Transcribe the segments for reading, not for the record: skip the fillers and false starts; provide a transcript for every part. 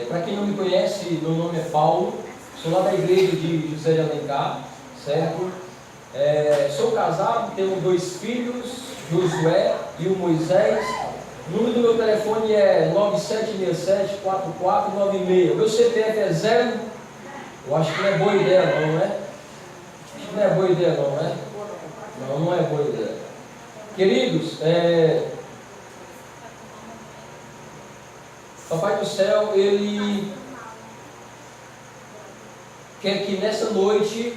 Para quem não me conhece, meu nome é Paulo, sou lá da igreja de José de Alencar, certo? Sou casado, tenho 2 filhos, Josué e o Moisés. O número do meu telefone é 9767-4496. Meu CPF é 0. Eu acho que não é boa ideia não, né? Acho que não é boa ideia não, né? Não, não é boa ideia. Queridos, Papai do Céu, Ele quer que nessa noite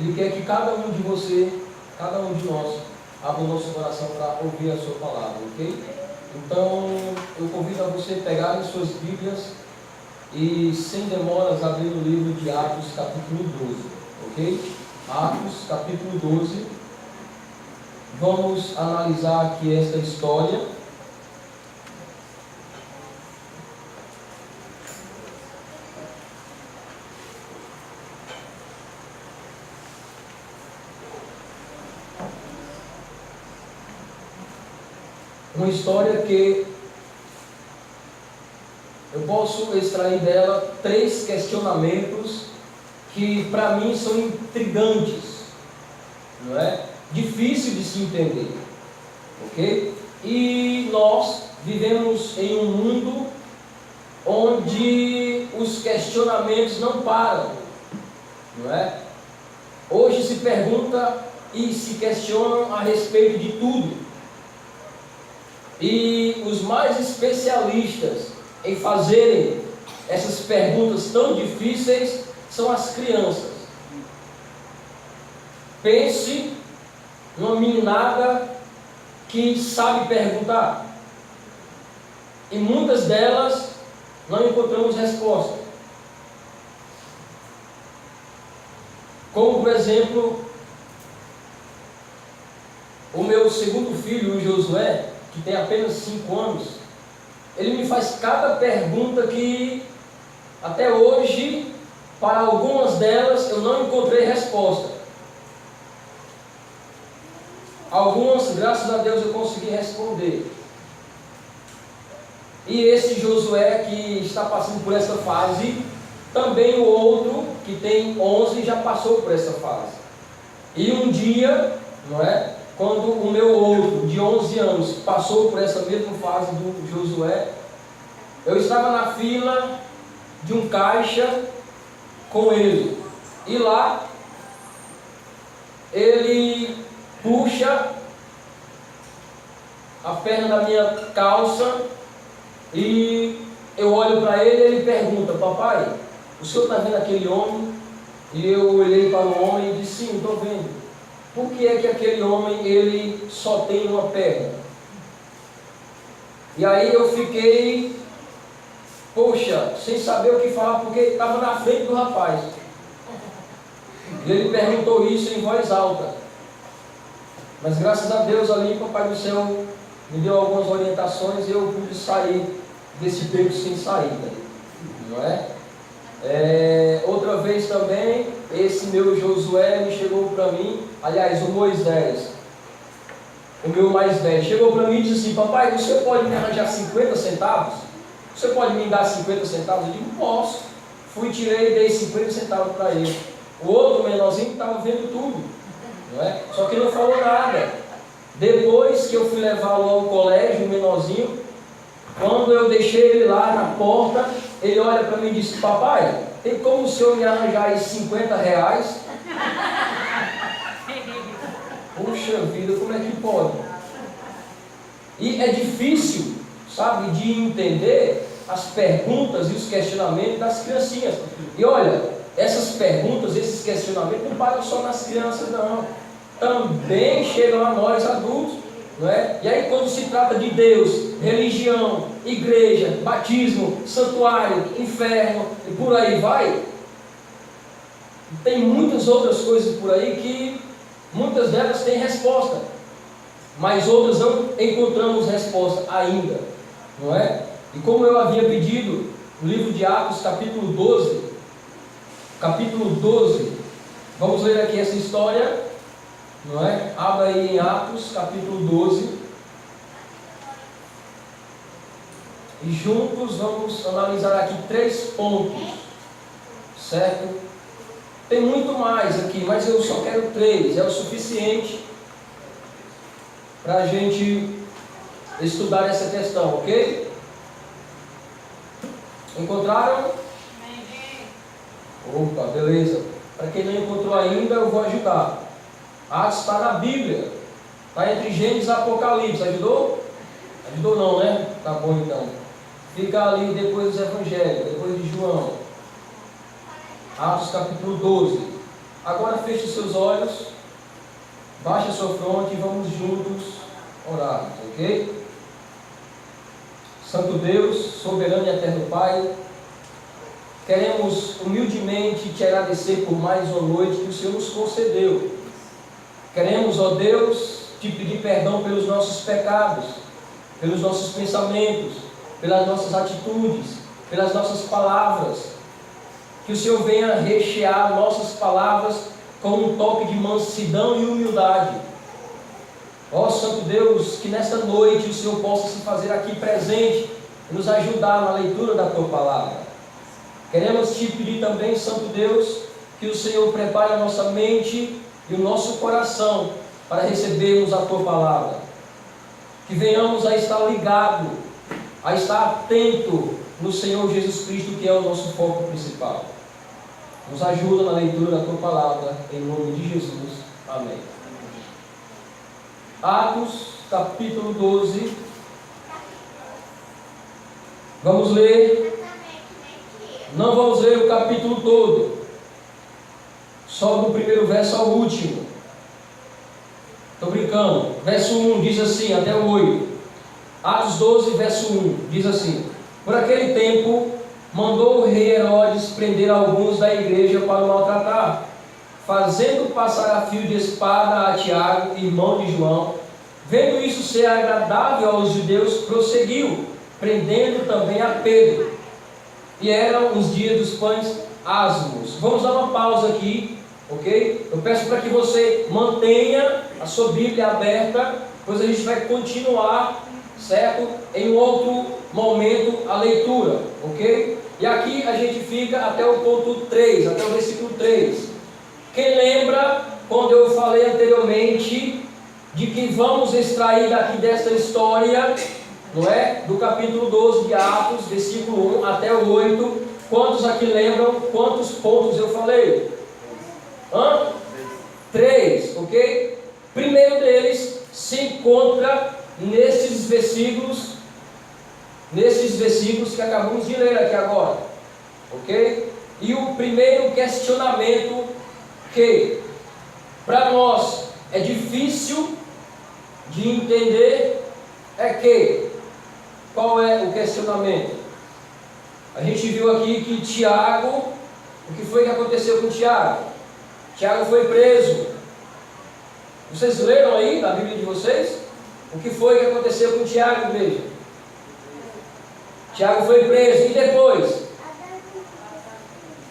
Ele quer que cada um de você, cada um de nós, abra o nosso coração para ouvir a sua palavra, ok? Então, eu convido a você pegar as suas Bíblias e, sem demoras, abrir o livro de Atos, capítulo 12, ok? Atos, capítulo 12. Vamos analisar aqui esta história. Uma história que eu posso extrair dela 3 questionamentos que para mim são intrigantes, não é? Difícil de se entender, ok? E nós vivemos em um mundo onde os questionamentos não param, não é? Hoje se pergunta e se questionam a respeito de tudo. E os mais especialistas em fazerem essas perguntas tão difíceis são as crianças. Pense numa meninada que sabe perguntar. E muitas delas não encontramos resposta. Como, por exemplo, o meu segundo filho, o Josué, que tem apenas 5 anos, ele me faz cada pergunta que, até hoje, para algumas delas, eu não encontrei resposta. Algumas, graças a Deus, eu consegui responder. E esse Josué que está passando por essa fase, também o outro, que tem 11, já passou por essa fase. E um dia, não é? Quando o meu outro, de 11 anos, passou por essa mesma fase do Josué, eu estava na fila de um caixa com ele. E lá, ele puxa a perna da minha calça e eu olho para ele e ele pergunta: papai, o senhor está vendo aquele homem? E eu olhei para o homem e disse: sim, estou vendo. Por que é que aquele homem, ele só tem uma perna? E aí eu fiquei, poxa, sem saber o que falar, porque estava na frente do rapaz. E ele perguntou isso em voz alta. Mas graças a Deus ali, Papai do Céu me deu algumas orientações e eu pude sair desse beco sem saída. Não é? Outra vez também, esse meu Josué me chegou para mim, aliás, o Moisés, o meu mais velho, chegou para mim e disse assim: papai, você pode me arranjar 50 centavos? Você pode me dar 50 centavos? Eu digo: posso. Fui, tirei e dei 50 centavos para ele. O outro menorzinho estava vendo tudo, não é? Só que não falou nada. Depois que eu fui levá-lo ao colégio, o menorzinho, quando eu deixei ele lá na porta, ele olha para mim e disse: papai, tem como o senhor me arranjar aí 50 reais? Puxa vida, como é que pode? E é difícil, sabe, de entender as perguntas e os questionamentos das criancinhas. E olha, essas perguntas, esses questionamentos não param só nas crianças não. Também chegam a nós adultos. Não é? E aí quando se trata de Deus, religião, igreja, batismo, santuário, inferno e por aí vai, tem muitas outras coisas por aí que muitas delas têm resposta, mas outras não encontramos resposta ainda, não é? E como eu havia pedido, no livro de Atos, capítulo 12, vamos ler aqui essa história, não é? Abra aí em Atos, capítulo 12. E juntos vamos analisar aqui 3 pontos, certo? Tem muito mais aqui, mas eu só quero 3, é o suficiente para a gente estudar essa questão, ok? Encontraram? Opa, beleza. Para quem não encontrou ainda, eu vou ajudar. Atos está na Bíblia, está entre Gênesis e Apocalipse, ajudou? Ajudou não, né? Tá bom então. Fica ali depois dos Evangelhos, depois de João. Atos capítulo 12. Agora feche os seus olhos, baixe a sua fronte e vamos juntos orar, ok? Santo Deus, soberano e eterno Pai, queremos humildemente te agradecer por mais uma noite que o Senhor nos concedeu. Queremos, ó Deus, te pedir perdão pelos nossos pecados, pelos nossos pensamentos, pelas nossas atitudes, pelas nossas palavras. Que o Senhor venha rechear nossas palavras com um toque de mansidão e humildade. Ó Santo Deus, que nesta noite o Senhor possa se fazer aqui presente e nos ajudar na leitura da Tua Palavra. Queremos te pedir também, Santo Deus, que o Senhor prepare a nossa mente e o nosso coração para recebermos a Tua Palavra. Que venhamos a estar ligado, a estar atento no Senhor Jesus Cristo, que é o nosso foco principal. Nos ajuda na leitura da Tua Palavra, em nome de Jesus. Amém. Atos, capítulo 12. Vamos ler. Não vamos ler o capítulo todo, só do primeiro verso ao último. Estou brincando. Verso 1 diz assim, até o 8. Atos 12, verso 1, diz assim: por aquele tempo, mandou o rei Herodes prender alguns da igreja para o maltratar, fazendo passar a fio de espada a Tiago, irmão de João. Vendo isso ser agradável aos judeus, prosseguiu, prendendo também a Pedro. E eram os dias dos pães asmos. Vamos dar uma pausa aqui, ok? Eu peço para que você mantenha a sua Bíblia aberta, pois a gente vai continuar, certo? Em um outro momento a leitura, ok? E aqui a gente fica até o ponto 3, até o versículo 3. Quem lembra quando eu falei anteriormente de que vamos extrair daqui desta história, não é? Do capítulo 12 de Atos, versículo 1 até o 8. Quantos aqui lembram quantos pontos eu falei? 3, ok? Primeiro deles se encontra nesses versículos que acabamos de ler aqui agora, ok? E o primeiro questionamento que para nós é difícil de entender é que, qual é o questionamento? A gente viu aqui que Tiago, o que foi que aconteceu com Tiago? Tiago foi preso. Vocês leram aí na Bíblia de vocês? O que foi que aconteceu com Tiago, igreja? Tiago foi preso. E depois?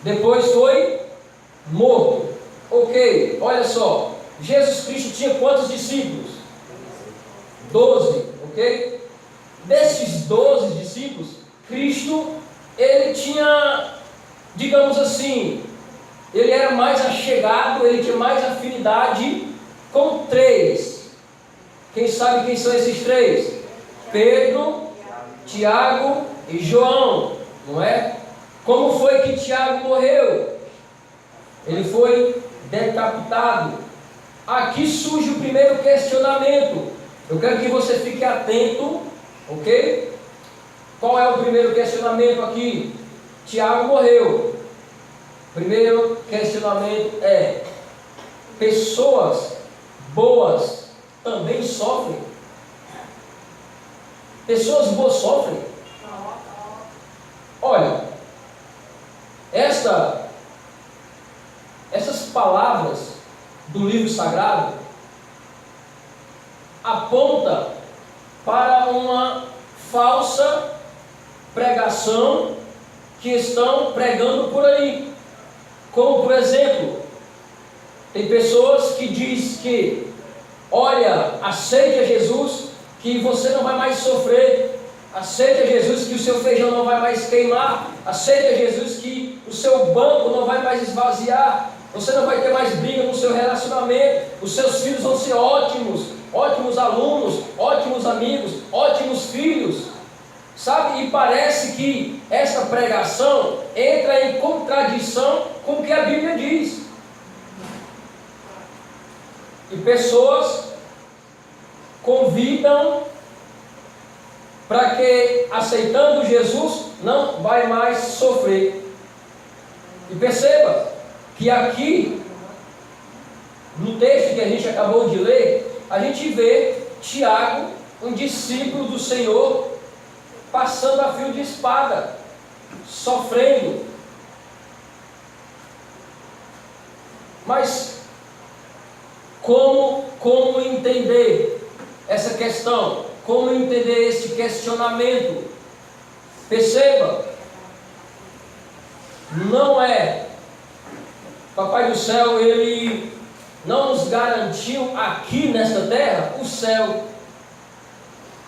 Depois foi morto. Ok, olha só. Jesus Cristo tinha quantos discípulos? 12, ok? Desses 12 discípulos, Cristo, ele tinha, digamos assim, ele era mais achegado, ele tinha mais afinidade com 3. Quem sabe quem são esses 3? Pedro, Tiago e João, não é? Como foi que Tiago morreu? Ele foi decapitado. Aqui surge o primeiro questionamento. Eu quero que você fique atento, ok? Qual é o primeiro questionamento aqui? Tiago morreu. Primeiro questionamento é: pessoas boas também sofrem? Pessoas boas sofrem? Olha, essas palavras do livro sagrado aponta para uma falsa pregação que estão pregando por aí. Como, por exemplo, tem pessoas que dizem que Olha, aceite a Jesus que você não vai mais sofrer. Aceite a Jesus que o seu feijão não vai mais queimar. Aceite a Jesus que o seu banco não vai mais esvaziar. Você não vai ter mais briga no seu relacionamento. Os seus filhos vão ser ótimos, ótimos alunos, ótimos amigos, ótimos filhos. Sabe? E parece que essa pregação entra em contradição com o que a Bíblia diz. E pessoas convidam para que, aceitando Jesus, não vai mais sofrer. E perceba que aqui, no texto que a gente acabou de ler, a gente vê Tiago, um discípulo do Senhor, passando a fio de espada, sofrendo. Mas como entender essa questão? Como entender esse questionamento? Perceba, não é, Papai do céu, Ele não nos garantiu aqui nesta terra o céu.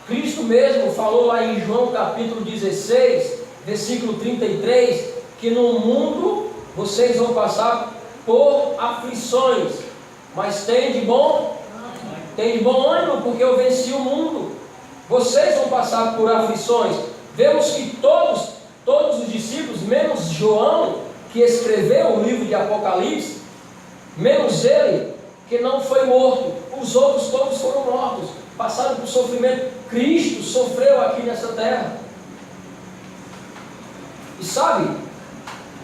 Cristo mesmo falou lá em João capítulo 16, versículo 33, que no mundo vocês vão passar por aflições, mas tem de bom ânimo, porque eu venci o mundo. Vocês vão passar por aflições. Vemos que todos os discípulos, menos João, que escreveu o livro de Apocalipse, menos ele, que não foi morto, os outros todos foram mortos, passaram por sofrimento. Cristo sofreu aqui nessa terra. E sabe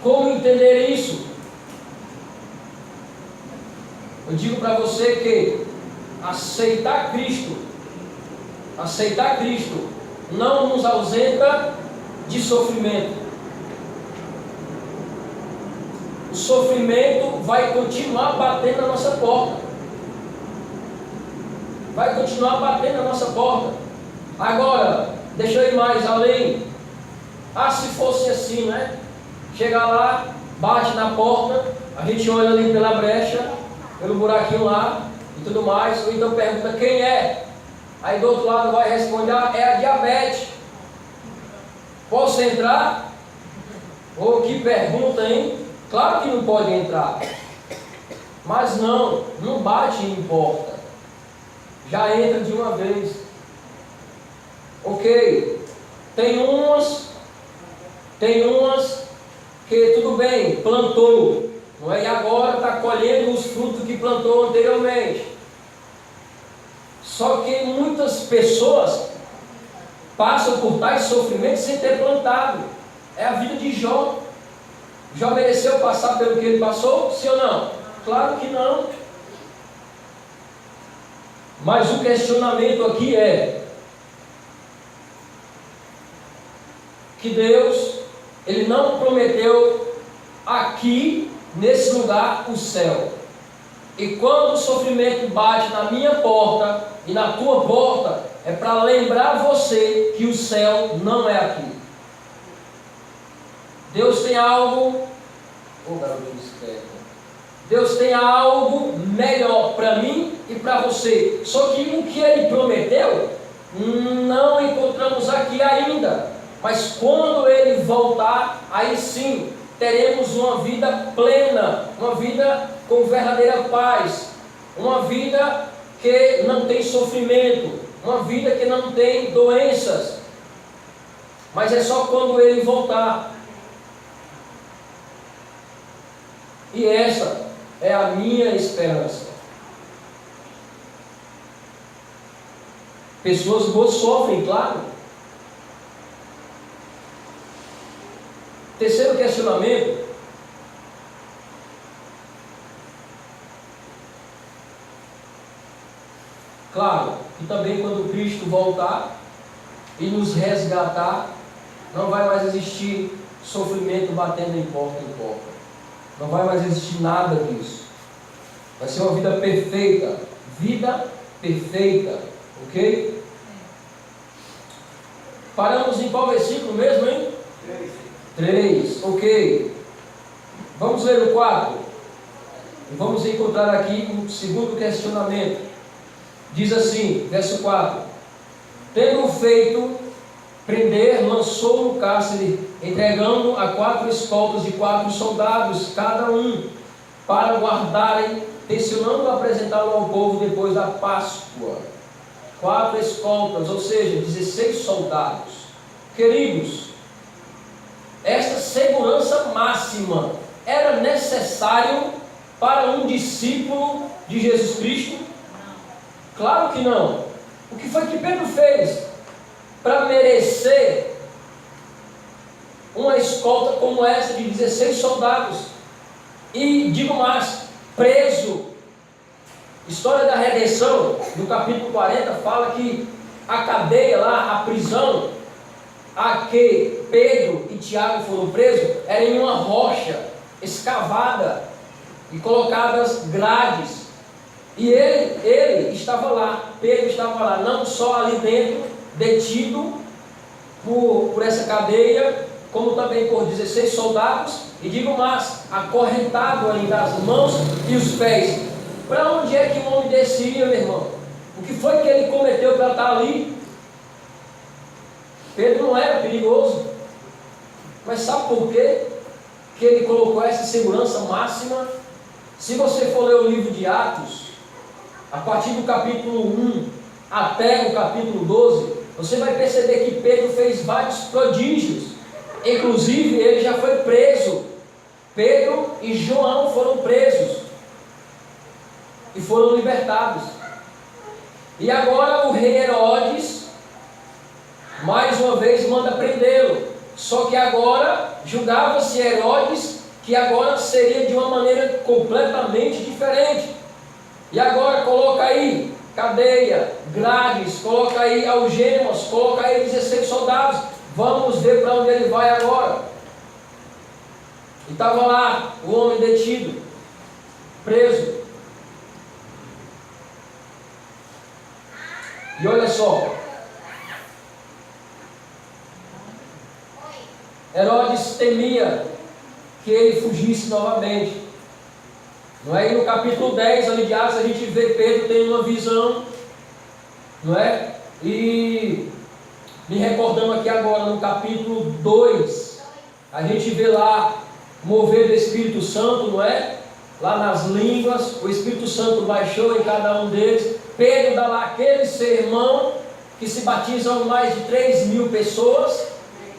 como entender isso? Eu digo para você que aceitar Cristo não nos ausenta de sofrimento. O sofrimento vai continuar batendo na nossa porta. Vai continuar batendo na nossa porta. Agora, deixa eu ir mais além. Se fosse assim, né? Chega lá, bate na porta, a gente olha ali pela brecha, pelo buraquinho lá e tudo mais, ou então pergunta quem é. Aí do outro lado vai responder, é a diabetes. Posso entrar? Oh, que pergunta, hein? Claro que não pode entrar. Mas não bate em porta. Já entra de uma vez. Ok. Tem umas que tudo bem, plantou, não é? E agora está colhendo os frutos que plantou anteriormente. Só que muitas pessoas passam por tais sofrimentos sem ter plantado. É a vida de Jó. Jó mereceu passar pelo que ele passou? Sim ou não? Claro que não. Mas o questionamento aqui é que Deus, Ele não prometeu aqui, nesse lugar, o céu. E quando o sofrimento bate na minha porta e na tua porta, é para lembrar você que o céu não é aqui. Deus tem algo, Deus tem algo melhor para mim e para você. Só que o que Ele prometeu, não encontramos aqui ainda. Mas quando Ele voltar, aí sim, teremos uma vida plena, uma vida com verdadeira paz, uma vida que não tem sofrimento, uma vida que não tem doenças. Mas é só quando Ele voltar. E essa é a minha esperança. Pessoas boas sofrem, claro. Terceiro questionamento. Claro, que também quando Cristo voltar e nos resgatar, não vai mais existir sofrimento batendo em porta. Não vai mais existir nada disso. Vai ser uma vida perfeita. Vida perfeita. Ok? Paramos em qual versículo mesmo, hein? 3. Ok. Vamos ler o 4. E vamos encontrar aqui um segundo questionamento. Diz assim, verso 4: tendo feito prender, lançou no cárcere, entregando a 4 escoltas de 4 soldados, cada um, para guardarem, tencionando apresentá-lo ao povo depois da Páscoa. 4 escoltas, ou seja, 16 soldados. Queridos, esta segurança máxima era necessário para um discípulo de Jesus Cristo? Claro que não. O que foi que Pedro fez para merecer uma escolta como essa de 16 soldados? E digo mais, preso. História da redenção, no capítulo 40, fala que a cadeia lá, a prisão a que Pedro e Tiago foram presos, era em uma rocha escavada e colocadas grades. E ele estava lá, Pedro estava lá, não só ali dentro, detido por essa cadeia, como também por 16 soldados, e digo mais, acorrentado ainda as mãos e os pés. Para onde é que um homem desse iria, meu irmão? O que foi que ele cometeu para estar ali? Pedro não era perigoso, mas sabe por quê que ele colocou essa segurança máxima? Se você for ler o livro de Atos, a partir do capítulo 1 até o capítulo 12, você vai perceber que Pedro fez vários prodígios. Inclusive, ele já foi preso. Pedro e João foram presos e foram libertados. E agora o rei Herodes, mais uma vez, manda prendê-lo. Só que agora, julgava-se Herodes que agora seria de uma maneira completamente diferente. E agora coloca aí cadeia, grades, coloca aí algemas, coloca aí 16 soldados. Vamos ver para onde ele vai agora. E estava lá o homem detido, preso. E olha só, Herodes temia que ele fugisse novamente. Não é? E no capítulo 10 ali de Atos a gente vê Pedro tendo uma visão, não é? E me recordando aqui agora no capítulo 2, a gente vê lá o mover do Espírito Santo, não é? Lá nas línguas, o Espírito Santo baixou em cada um deles. Pedro dá lá aquele sermão que se batizam mais de 3.000 pessoas,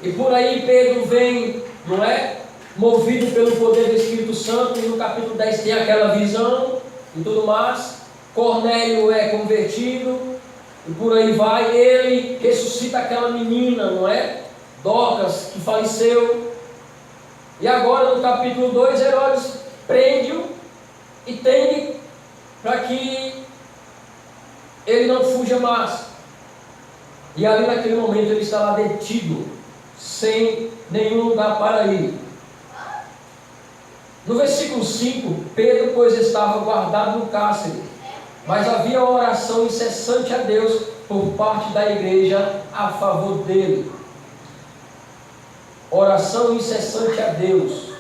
e por aí Pedro vem, não é? Movido pelo poder do Espírito Santo, e no capítulo 10 tem aquela visão e tudo mais. Cornélio é convertido, e por aí vai. Ele ressuscita aquela menina, não é? Dorcas, que faleceu. E agora no capítulo 2, Herodes prende-o e tende para que ele não fuja mais. E ali naquele momento ele está lá detido, sem nenhum lugar para ir. No versículo 5, Pedro, pois, estava guardado no cárcere, mas havia uma oração incessante a Deus por parte da igreja a favor dele. Oração incessante a Deus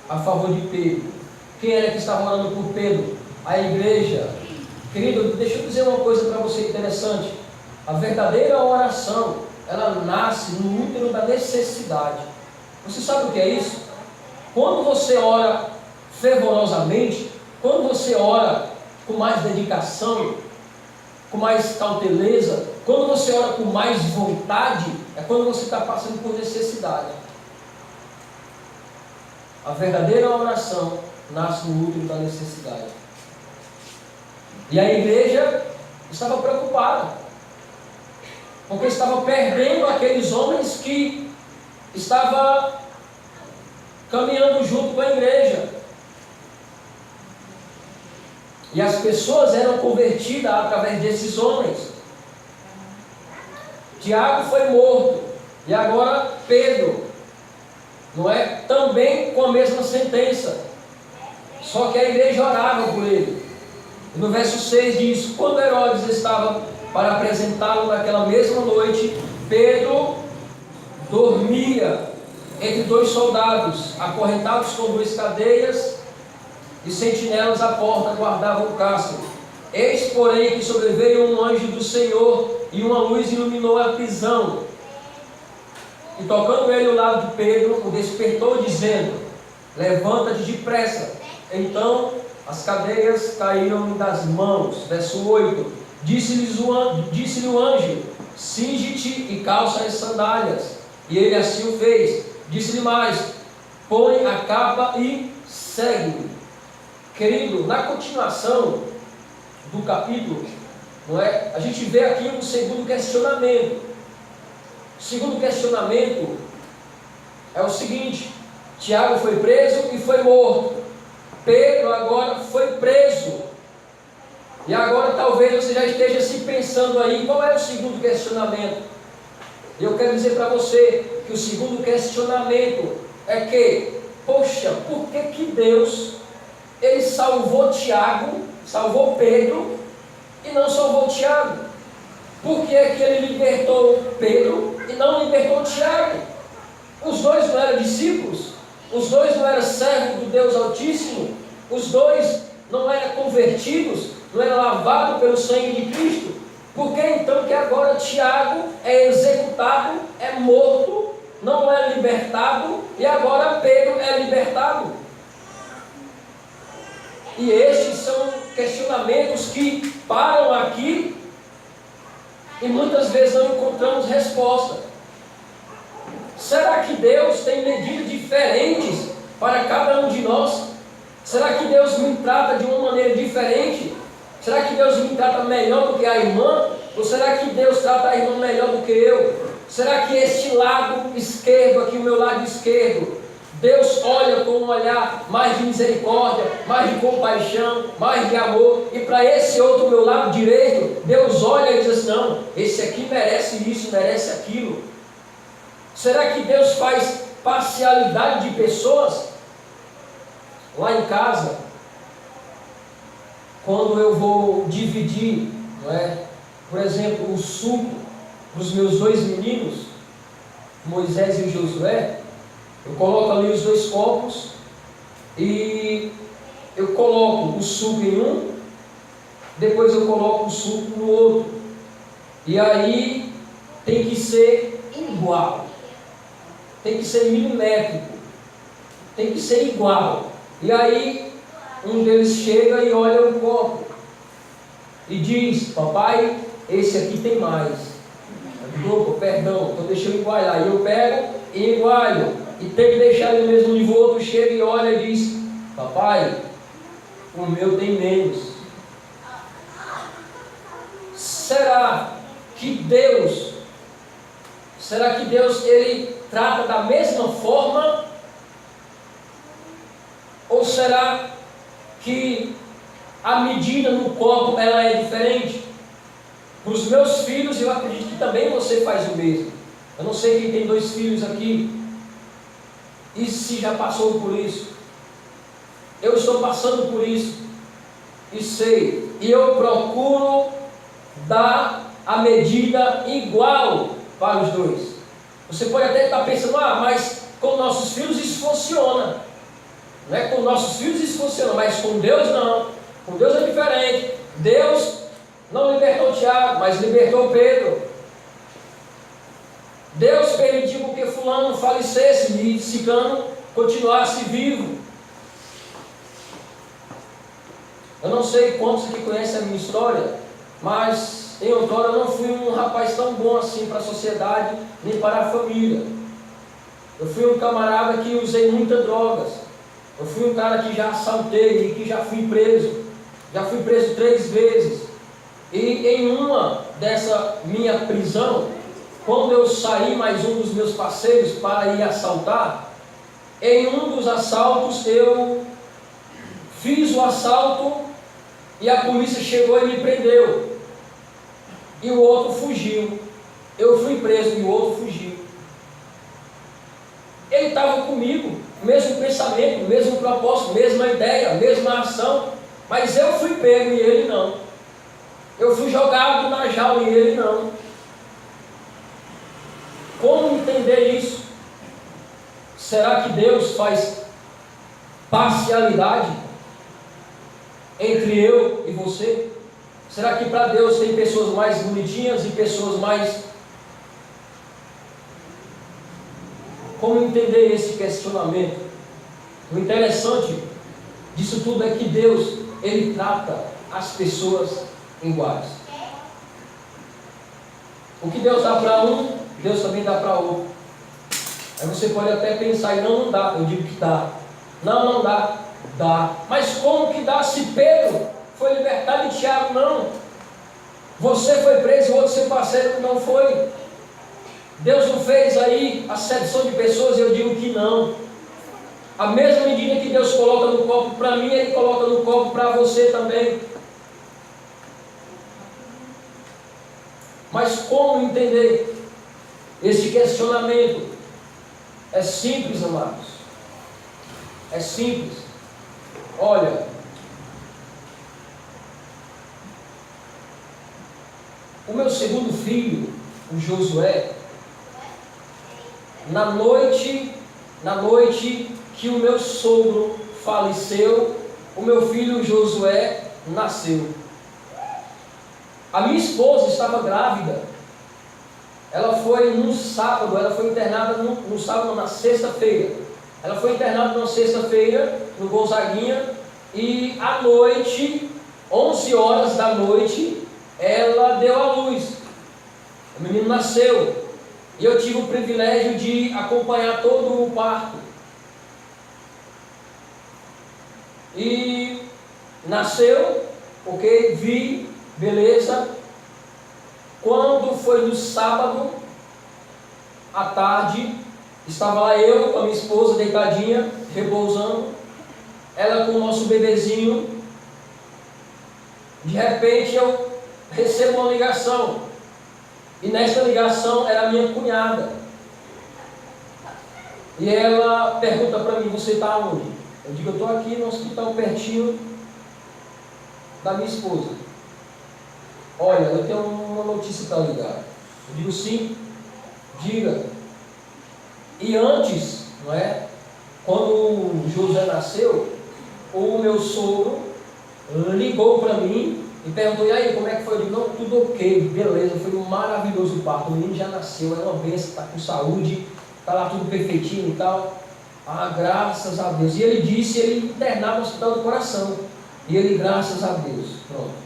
a favor de Pedro. Quem era que estava orando por Pedro? A igreja. Querido, deixa eu dizer uma coisa para você interessante. A verdadeira oração, ela nasce no útero da necessidade. Você sabe o que é isso? Quando você ora fervorosamente, quando você ora com mais dedicação, com mais cauteleza, quando você ora com mais vontade, é quando você está passando por necessidade. A verdadeira oração nasce no útero da necessidade. E a igreja estava preocupada, porque estava perdendo aqueles homens que estavam caminhando junto com a igreja. E as pessoas eram convertidas através desses homens. Tiago foi morto, e agora Pedro, não é? Também com a mesma sentença. Só que a igreja orava por ele. E no verso 6 diz: quando Herodes estava para apresentá-lo naquela mesma noite, Pedro dormia entre 2 soldados, acorrentados com 2 cadeias, e sentinelas à porta guardavam o cárcere. Eis, porém, que sobreveio um anjo do Senhor, e uma luz iluminou a prisão. E tocando ele o lado de Pedro, o despertou, dizendo: levanta-te depressa. Então as cadeias caíram das mãos. Verso 8: disse-lhe o anjo: cinge-te e calça as sandálias. E ele assim o fez. Disse-lhe mais: põe a capa e segue-me. Querido, na continuação do capítulo, não é? A gente vê aqui um segundo questionamento. O segundo questionamento é o seguinte: Tiago foi preso e foi morto. Pedro agora foi preso. E agora talvez você já esteja se pensando aí, qual é o segundo questionamento? Eu quero dizer para você que o segundo questionamento é que, poxa, por que Deus, Ele salvou Tiago, salvou Pedro e não salvou Tiago? Por que é que Ele libertou Pedro e não libertou Tiago? Os dois não eram discípulos? Os dois não eram servos do Deus Altíssimo? Os dois não eram convertidos? Não eram lavados pelo sangue de Cristo? Por que então que agora Tiago é executado, é morto, não é libertado, e agora Pedro é libertado? E estes são questionamentos que param aqui e muitas vezes não encontramos resposta. Será que Deus tem medidas diferentes para cada um de nós? Será que Deus me trata de uma maneira diferente? Será que Deus me trata melhor do que a irmã? Ou será que Deus trata a irmã melhor do que eu? Será que este lado esquerdo, aqui o meu lado esquerdo, Deus olha com um olhar mais de misericórdia, mais de compaixão, mais de amor, e para esse outro meu lado direito, Deus olha e diz assim: não, esse aqui merece isso, merece aquilo. Será que Deus faz parcialidade de pessoas? Lá em casa, quando eu vou dividir, não é, por exemplo, o suco para os meus dois meninos, Moisés e Josué, eu coloco ali os dois copos e eu coloco o suco em um, depois eu coloco o suco no outro, e aí tem que ser igual, tem que ser milimétrico, tem que ser igual. E aí um deles chega e olha o copo e diz: papai, esse aqui tem mais. Eu digo: opa, perdão, então deixa eu igualar. E eu pego e igualo, e tem que deixar ele no mesmo nível. O outro chega e olha e diz: papai, o meu tem menos. Será que Deus ele trata da mesma forma? Ou será que a medida no copo ela é diferente? Para os meus filhos, eu acredito que também você faz o mesmo. Eu não sei quem tem dois filhos aqui e se já passou por isso. Eu estou passando por isso e sei, e eu procuro dar a medida igual para os dois. Você pode até estar pensando: mas com nossos filhos isso funciona. Não é com nossos filhos isso funciona, mas com Deus não. Com Deus é diferente. Deus não libertou Tiago, mas libertou Pedro. Deus permitiu que fulano falecesse e ciclano continuasse vivo. Eu não sei quantos aqui conhecem a minha história, mas em outrora eu não fui um rapaz tão bom assim para a sociedade, nem para a família. Eu fui um camarada que usei muitas drogas. Eu fui um cara que já assaltei e que já fui preso. Já fui preso 3 vezes. E em uma dessa minha prisão, quando eu saí mais um dos meus parceiros para ir assaltar, em um dos assaltos eu fiz o assalto e a polícia chegou e me prendeu. E o outro fugiu. Eu fui preso e o outro fugiu. Ele estava comigo, mesmo pensamento, mesmo propósito, mesma ideia, mesma ação, mas eu fui pego e ele não. Eu fui jogado na jaula e ele não. Como entender isso? Será que Deus faz parcialidade entre eu e você? Será que para Deus tem pessoas mais bonitinhas e pessoas mais... Como entender esse questionamento? O interessante disso tudo é que Deus, Ele trata as pessoas iguais. O que Deus dá para um, Deus também dá para outro. Aí você pode até pensar, e não dá. Eu digo que dá. Não dá. Dá. Mas como que dá se Pedro foi libertado e Tiago não? Você foi preso e o outro seu parceiro não foi. Deus não fez aí acepção de pessoas? Eu digo que não. A mesma medida que Deus coloca no copo para mim, Ele coloca no copo para você também. Mas como entender esse questionamento? É simples, amados. É simples. Olha, o meu segundo filho, o Josué, na noite que o meu sogro faleceu, o meu filho Josué nasceu. A minha esposa estava grávida. Ela foi no sábado, ela foi internada no sábado, na sexta-feira. Ela foi internada na sexta-feira, no Gonzaguinha, e à noite, 11 horas da noite, ela deu à luz. O menino nasceu. E eu tive o privilégio de acompanhar todo o parto. E nasceu, ok, vi, beleza. Quando foi no sábado, à tarde, estava lá eu com a minha esposa deitadinha, repousando, ela com o nosso bebezinho. De repente eu recebo uma ligação. E nessa ligação era a minha cunhada. E ela pergunta para mim, você está onde? Eu digo, eu estou aqui no hospital pertinho da minha esposa. Olha, eu tenho uma notícia para ligar. Eu digo, sim, diga. E antes, não é? Quando o José nasceu, o meu sogro ligou para mim e perguntou, e aí, como é que foi? Eu digo, não, tudo ok, beleza, foi um maravilhoso parto, o menino já nasceu, é uma bênção, está com saúde, está lá tudo perfeitinho e tal. Ah, graças a Deus. E ele disse, ele internado no hospital do coração. E ele, graças a Deus, pronto.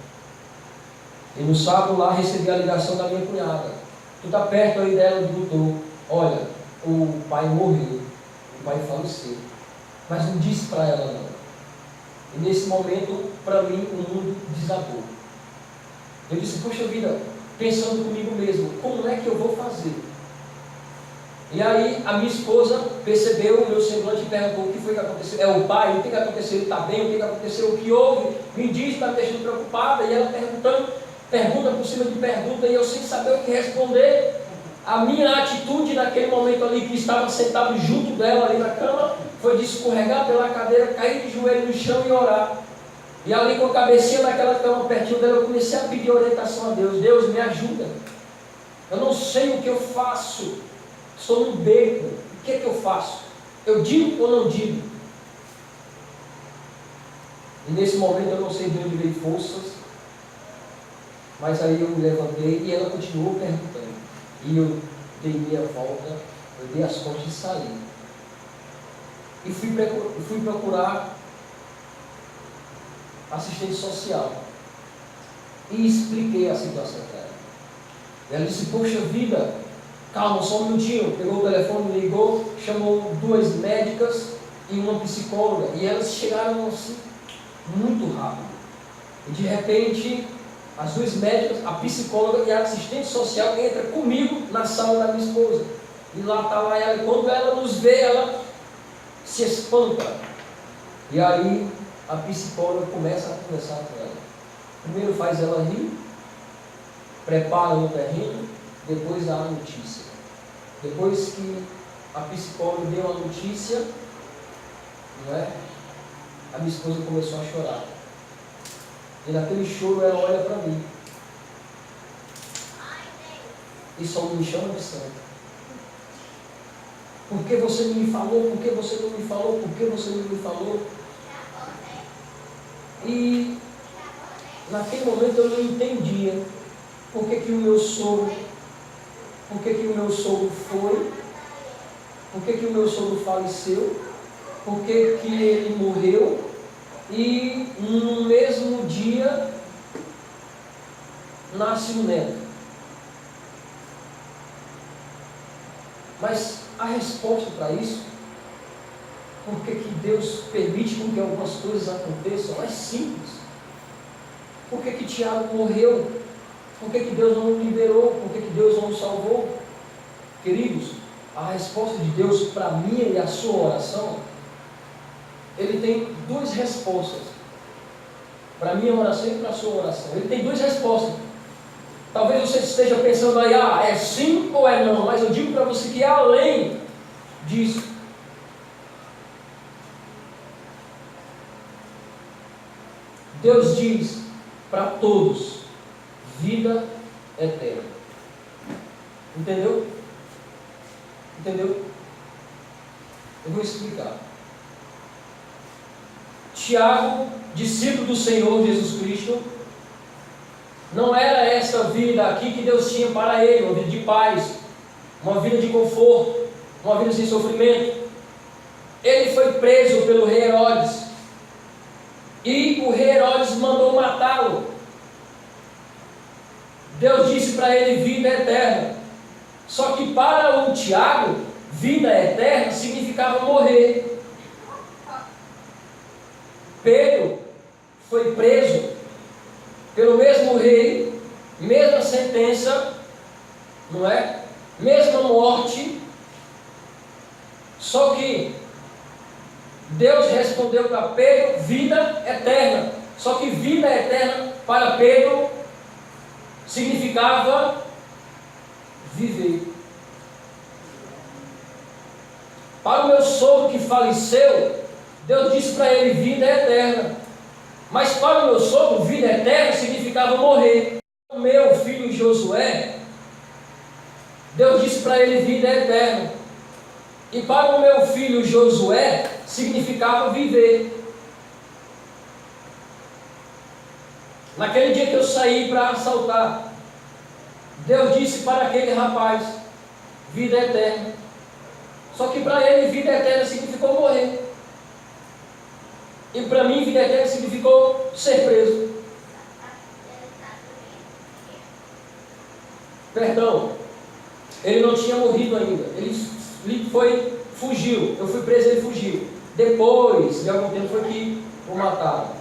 E no sábado lá recebi a ligação da minha cunhada. Tu está perto aí dela? Eu digo, tô. Olha, o pai morreu, o pai faleceu. Mas não disse para ela não. E nesse momento, para mim, o mundo desabou. Eu disse, poxa vida, pensando comigo mesmo, como é que eu vou fazer? E aí a minha esposa percebeu o meu semblante e perguntou o que foi que aconteceu. É o pai, o que aconteceu? Ele está bem? O que aconteceu? O que houve? Me diz, está me deixando preocupada. E ela perguntando, pergunta por cima de pergunta, e eu sem saber o que responder. A minha atitude naquele momento ali, que estava sentado junto dela ali na cama, foi de escorregar pela cadeira, cair de joelho no chão e orar. E ali com a cabecinha naquela cama pertinho dela, eu comecei a pedir orientação a Deus. Deus, me ajuda. Eu não sei o que eu faço. Estou no beco. O que é que eu faço? Eu digo ou não digo? E nesse momento eu não sei de onde veio forças, mas aí eu me levantei e ela continuou perguntando. E eu dei meia volta, eu dei as costas e saí. E fui procurar assistente social. E expliquei a situação para ela. E ela disse, poxa vida, calma, só um minutinho. Pegou o telefone, ligou, chamou 2 médicas e uma psicóloga. E elas chegaram assim, muito rápido. E de repente, as 2 médicas, a psicóloga e a assistente social entram comigo na sala da minha esposa. E lá está lá ela. E quando ela nos vê, ela se espanta. E aí a psicóloga começa a conversar com ela. Primeiro faz ela rir, prepara o terreno, depois dá a notícia. Depois que a psicóloga deu a notícia, não é? A minha esposa começou a chorar. E naquele choro ela olha para mim. E só me chama de santo. Por que você não me falou? Por que você não me falou? Por que você não me falou? E naquele momento eu não entendia por que o meu sogro foi, por que o meu sogro faleceu, por que ele morreu, e no mesmo dia nasce um neto. Mas a resposta para isso, por que Deus permite com que algumas coisas aconteçam, é simples. Por que Tiago morreu? Por que Deus não o liberou? Por que Deus não o salvou? Queridos, a resposta de Deus para a minha e a sua oração, Ele tem duas respostas. Para a minha oração e para a sua oração. Ele tem duas respostas. Talvez você esteja pensando aí, é sim ou é não, mas eu digo para você que é além disso. Deus diz para todos, vida eterna. Entendeu? Entendeu? Eu vou explicar. Tiago, discípulo do Senhor Jesus Cristo, não era essa vida aqui que Deus tinha para ele, uma vida de paz, uma vida de conforto, uma vida sem sofrimento. Ele foi preso pelo rei Herodes, e o rei Herodes mandou matá-lo. Deus disse para ele vida eterna. Só que para o Tiago, vida eterna significava morrer. Pedro foi preso pelo mesmo rei, mesma sentença, não é? Mesma morte. Só que Deus respondeu para Pedro, vida eterna. Só que vida eterna para Pedro significava viver. Para o meu sogro que faleceu, Deus disse para ele vida eterna. Mas para o meu sogro, vida eterna significava morrer. O meu filho Josué, Deus disse para ele vida eterna. E para o meu filho Josué, significava viver. Naquele dia que eu saí para assaltar, Deus disse para aquele rapaz, vida eterna. Só que para ele, vida eterna significou morrer. E para mim, vida eterna significou ser preso. Perdão, ele não tinha morrido ainda. Ele fugiu. Eu fui preso, ele fugiu. Depois de algum tempo foi que o mataram.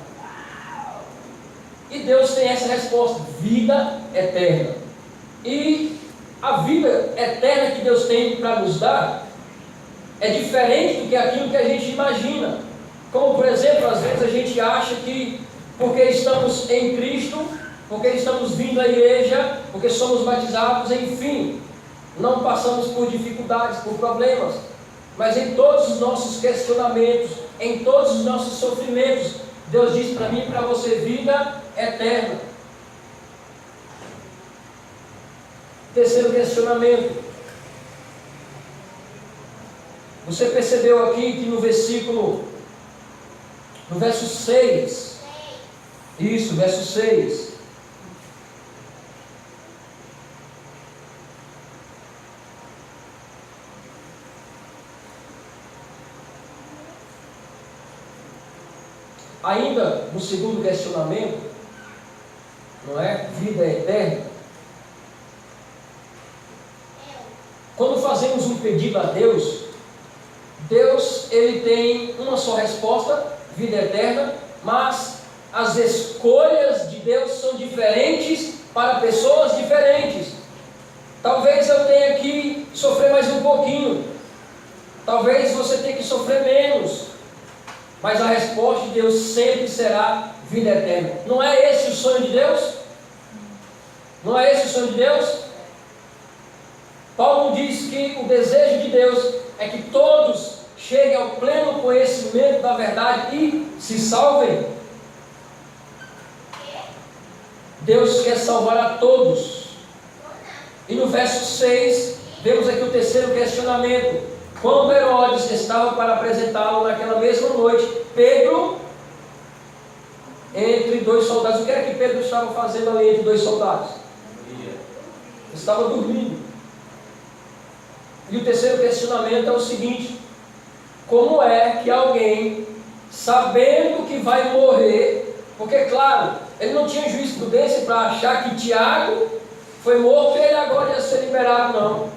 E Deus tem essa resposta, vida eterna. E a vida eterna que Deus tem para nos dar é diferente do que aquilo que a gente imagina. Como, por exemplo, às vezes a gente acha que porque estamos em Cristo, porque estamos vindo à igreja, porque somos batizados, enfim, não passamos por dificuldades, por problemas. Mas em todos os nossos questionamentos, em todos os nossos sofrimentos, Deus diz para mim e para você, vida eterna. Terceiro questionamento. Você percebeu aqui que no verso 6, isso, verso 6, ainda no segundo questionamento, não é? Vida eterna. Quando fazemos um pedido a Deus, ele tem uma só resposta, vida eterna, mas as escolhas de Deus são diferentes para pessoas diferentes. Talvez eu tenha que sofrer mais um pouquinho, talvez você tenha que sofrer menos, mas a resposta de Deus sempre será vida eterna. Não é esse o sonho de Deus? Não é esse o sonho de Deus? Paulo diz que o desejo de Deus é que todos cheguem ao pleno conhecimento da verdade e se salvem. Deus quer salvar a todos. E no verso 6, vemos aqui o terceiro questionamento. Quando Herodes estava para apresentá-lo naquela mesma noite, Pedro entre dois soldados. O que era que Pedro estava fazendo ali entre dois soldados? Estava dormindo. E o terceiro questionamento é o seguinte: como é que alguém, sabendo que vai morrer, porque claro, ele não tinha juízo prudência para achar que Tiago foi morto e ele agora ia ser liberado, não.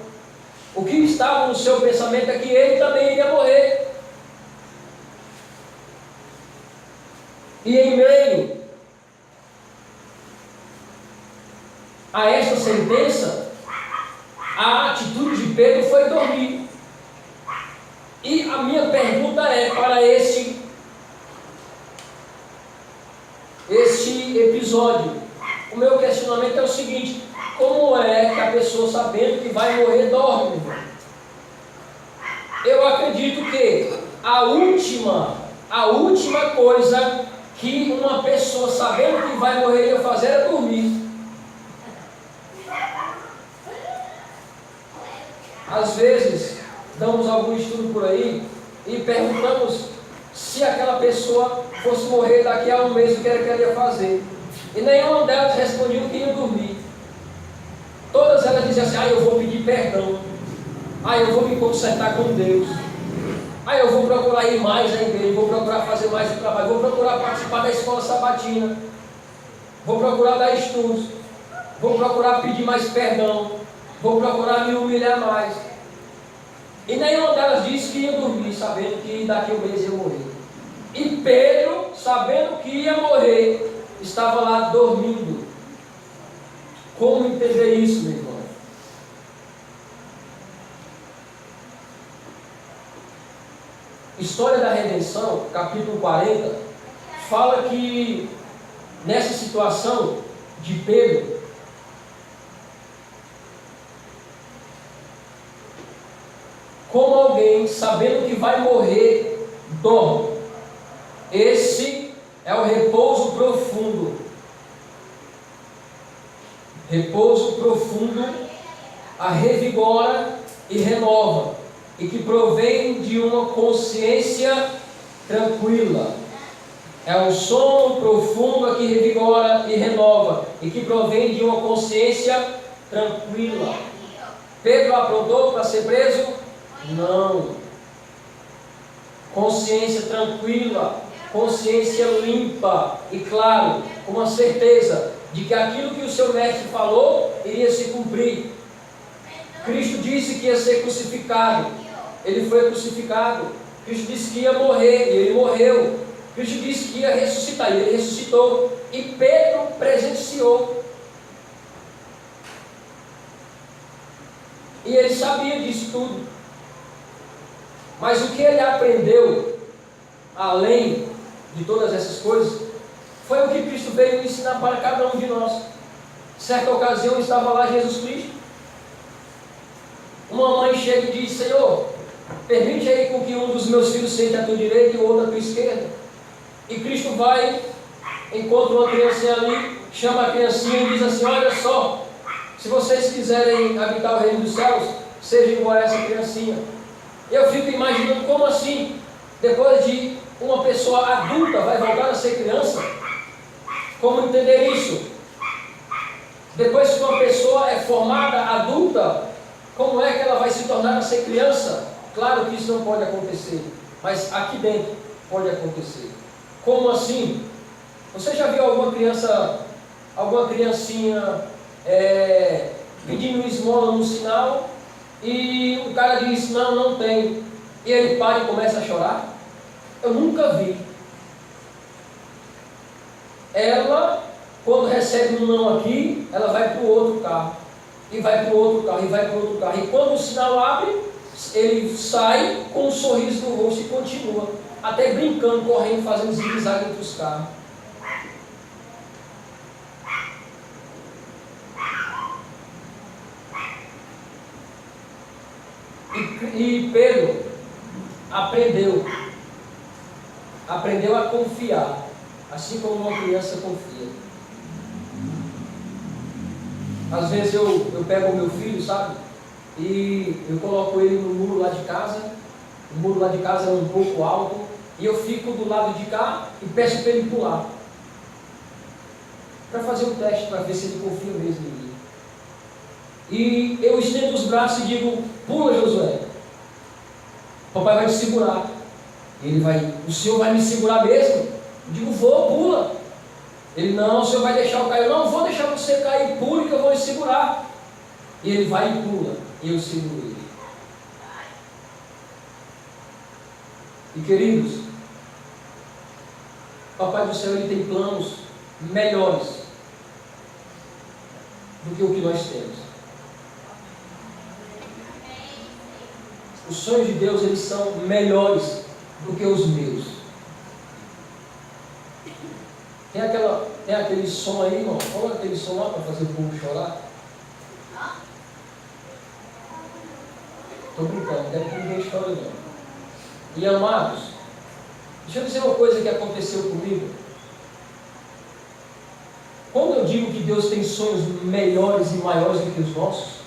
O que estava no seu pensamento é que ele também iria morrer. E em meio a esta sentença, a atitude de Pedro foi dormir. E a minha pergunta é para este episódio. O meu questionamento é o seguinte: como é que a pessoa, sabendo que vai morrer, dorme, irmão? Eu acredito que a última coisa que uma pessoa, sabendo que vai morrer, ia fazer é dormir. Às vezes, damos algum estudo por aí e perguntamos se aquela pessoa fosse morrer daqui a um mês, o que era que ela ia fazer. E nenhuma delas respondiam que ia dormir. Todas elas diziam assim: eu vou pedir perdão, eu vou me consertar com Deus, eu vou procurar ir mais à igreja, vou procurar fazer mais o trabalho, vou procurar participar da escola sabatina, vou procurar dar estudos, vou procurar pedir mais perdão, vou procurar me humilhar mais. E nenhuma delas disse que ia dormir, sabendo que daqui a um mês ia morrer. E Pedro, sabendo que ia morrer, estava lá dormindo. Como entender isso, meu irmão? História da Redenção, capítulo 40, fala que nessa situação de Pedro, como alguém, sabendo que vai morrer, dorme. Esse é o repouso profundo. Repouso profundo a revigora e renova, e que provém de uma consciência tranquila. É um sono profundo que revigora e renova, e que provém de uma consciência tranquila. Pedro aprontou para ser preso? Não. Consciência tranquila, consciência limpa e claro, com uma certeza de que aquilo que o seu mestre falou iria se cumprir. Cristo disse que ia ser crucificado, ele foi crucificado. Cristo disse que ia morrer, e ele morreu. Cristo disse que ia ressuscitar, e ele ressuscitou. E Pedro presenciou. E ele sabia disso tudo. Mas o que ele aprendeu, além de todas essas coisas, foi o que Cristo veio ensinar para cada um de nós. Certa ocasião estava lá Jesus Cristo. Uma mãe chega e diz: Senhor, permite aí com que um dos meus filhos sente à tua direita e o outro à tua esquerda. E Cristo vai, encontra uma criancinha ali, chama a criancinha e diz assim: olha só, se vocês quiserem habitar o reino dos céus, seja igual a essa criancinha. Eu fico imaginando como assim, depois de uma pessoa adulta vai voltar a ser criança? Como entender isso? Depois que uma pessoa é formada adulta, como é que ela vai se tornar a ser criança? Claro que isso não pode acontecer, mas aqui dentro pode acontecer. Como assim? Você já viu alguma criancinha pedindo esmola no sinal e o cara diz: não, não tem, e ele para e começa a chorar? Eu nunca vi. Ela, quando recebe um não aqui, ela vai para o outro carro, e vai para o outro carro, e vai para o outro carro, e quando o sinal abre, ele sai com um sorriso no rosto e continua, até brincando, correndo, fazendo zigue-zague entre os carros. E Pedro aprendeu a confiar, assim como uma criança confia. Às vezes eu pego o meu filho, sabe, e eu coloco ele no muro lá de casa. O muro lá de casa é um pouco alto, e eu fico do lado de cá e peço para ele pular. para fazer um teste, para ver se ele confia mesmo em mim. E eu estendo os braços e digo: pula, Josué. Papai vai te segurar. Ele vai: o senhor vai me segurar mesmo? Eu digo: vou, pula. Ele: não, o senhor vai deixar eu cair. Eu: não vou deixar você cair, pule que eu vou lhe segurar. E ele vai e pula, e eu seguro ele. E queridos, Papai do céu, ele tem planos melhores do que o que nós temos. Os sonhos de Deus, eles são melhores do que os meus. Tem aquele som aí, irmão? Coloca aquele som lá para fazer o povo chorar. Estou brincando, não quero que ninguém chore não. E amados, deixa eu dizer uma coisa que aconteceu comigo. Quando eu digo que Deus tem sonhos melhores e maiores do que os nossos,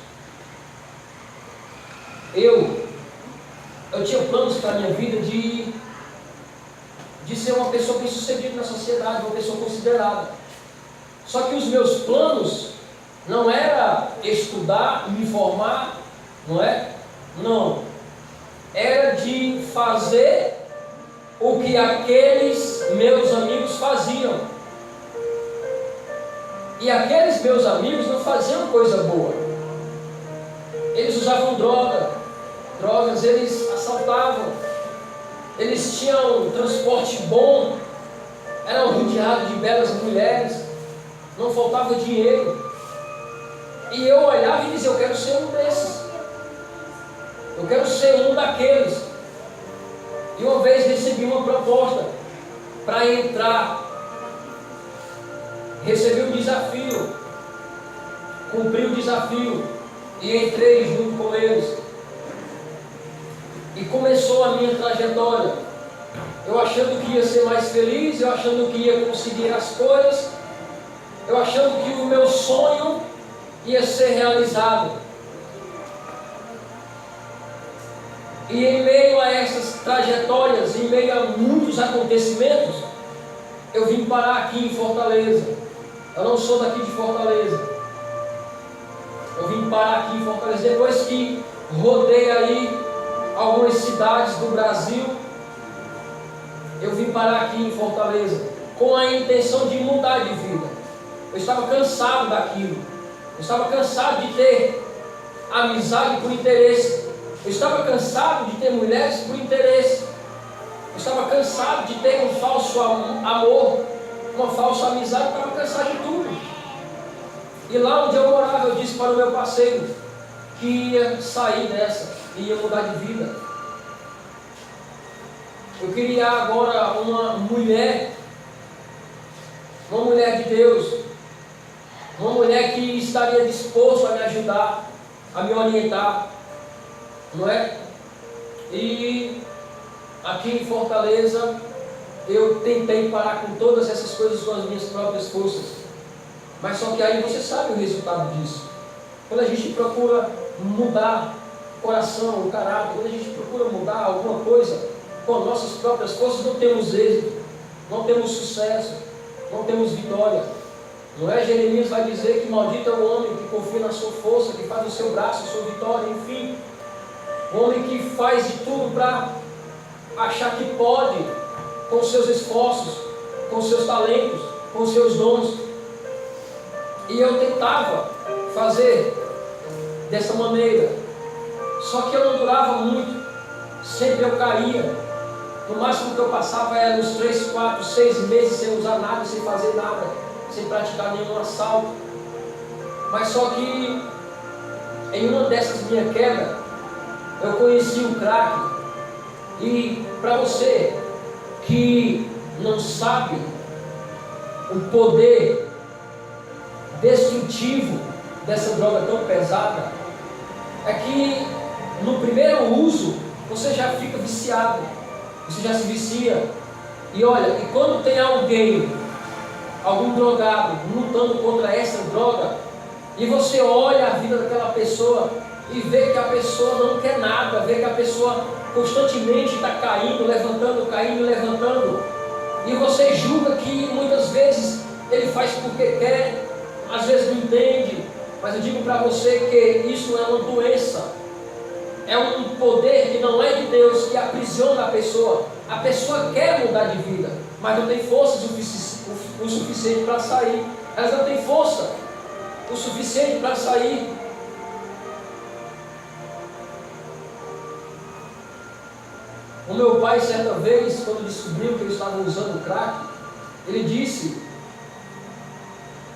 eu tinha planos para a minha vida de ser uma pessoa bem-sucedida na sociedade, uma pessoa considerada. Só que os meus planos não era estudar, me formar, não é? Não. Era de fazer o que aqueles meus amigos faziam. E aqueles meus amigos não faziam coisa boa. Eles usavam drogas, eles assaltavam, eles tinham transporte bom, eram rodeados de belas mulheres, não faltava dinheiro. E eu olhava e dizia: eu quero ser um desses. Eu quero ser um daqueles. E uma vez recebi uma proposta para entrar. Recebi um desafio. Cumpri o desafio. E entrei junto com eles. E começou a minha trajetória. Eu achando que ia ser mais feliz. Eu achando que ia conseguir as coisas. Eu achando que o meu sonho ia ser realizado. E em meio a essas trajetórias, em meio a muitos acontecimentos, eu vim parar aqui em Fortaleza. Eu não sou daqui de Fortaleza. Eu vim parar aqui em Fortaleza. Depois que rodei aí algumas cidades do Brasil, eu vim parar aqui em Fortaleza com a intenção de mudar de vida. Eu estava cansado daquilo. Eu estava cansado de ter amizade por interesse. Eu estava cansado de ter mulheres por interesse. Eu estava cansado de ter um falso amor, uma falsa amizade. Eu estava cansado de tudo. E lá onde eu morava, eu disse para o meu parceiro que ia sair dessa, que ia mudar de vida. Eu queria agora uma mulher de Deus, uma mulher que estaria disposta a me ajudar, a me orientar. Não é? E aqui em Fortaleza eu tentei parar com todas essas coisas com as minhas próprias forças. Mas só que aí você sabe o resultado disso. Quando a gente procura mudar o coração, o caráter, quando a gente procura mudar alguma coisa com as nossas próprias forças, não temos êxito, não temos sucesso, não temos vitória. Não é? Jeremias vai dizer que maldito é o homem que confia na sua força, que faz do seu braço a sua vitória, enfim. Um homem que faz de tudo para achar que pode, com seus esforços, com seus talentos, com seus dons. E eu tentava fazer dessa maneira. Só que eu não durava muito. Sempre eu caía. No máximo que eu passava era uns 3, 4, 6 meses sem usar nada, sem fazer nada, sem praticar nenhum assalto. Mas só que em uma dessas minhas quedas, eu conheci um crack. E para você que não sabe o poder destrutivo dessa droga tão pesada, é que no primeiro uso você já fica viciado, você já se vicia. E olha, e quando tem algum drogado lutando contra essa droga, e você olha a vida daquela pessoa e vê que a pessoa não quer nada, vê que a pessoa constantemente está caindo, levantando, e você julga que muitas vezes ele faz porque quer, às vezes não entende, mas eu digo para você que isso é uma doença, é um poder que não é de Deus, que aprisiona a pessoa. A pessoa quer mudar de vida, mas não tem força o suficiente para sair. Elas não têm força o suficiente para sair. O meu pai, certa vez, quando descobriu que eu estava usando crack, ele disse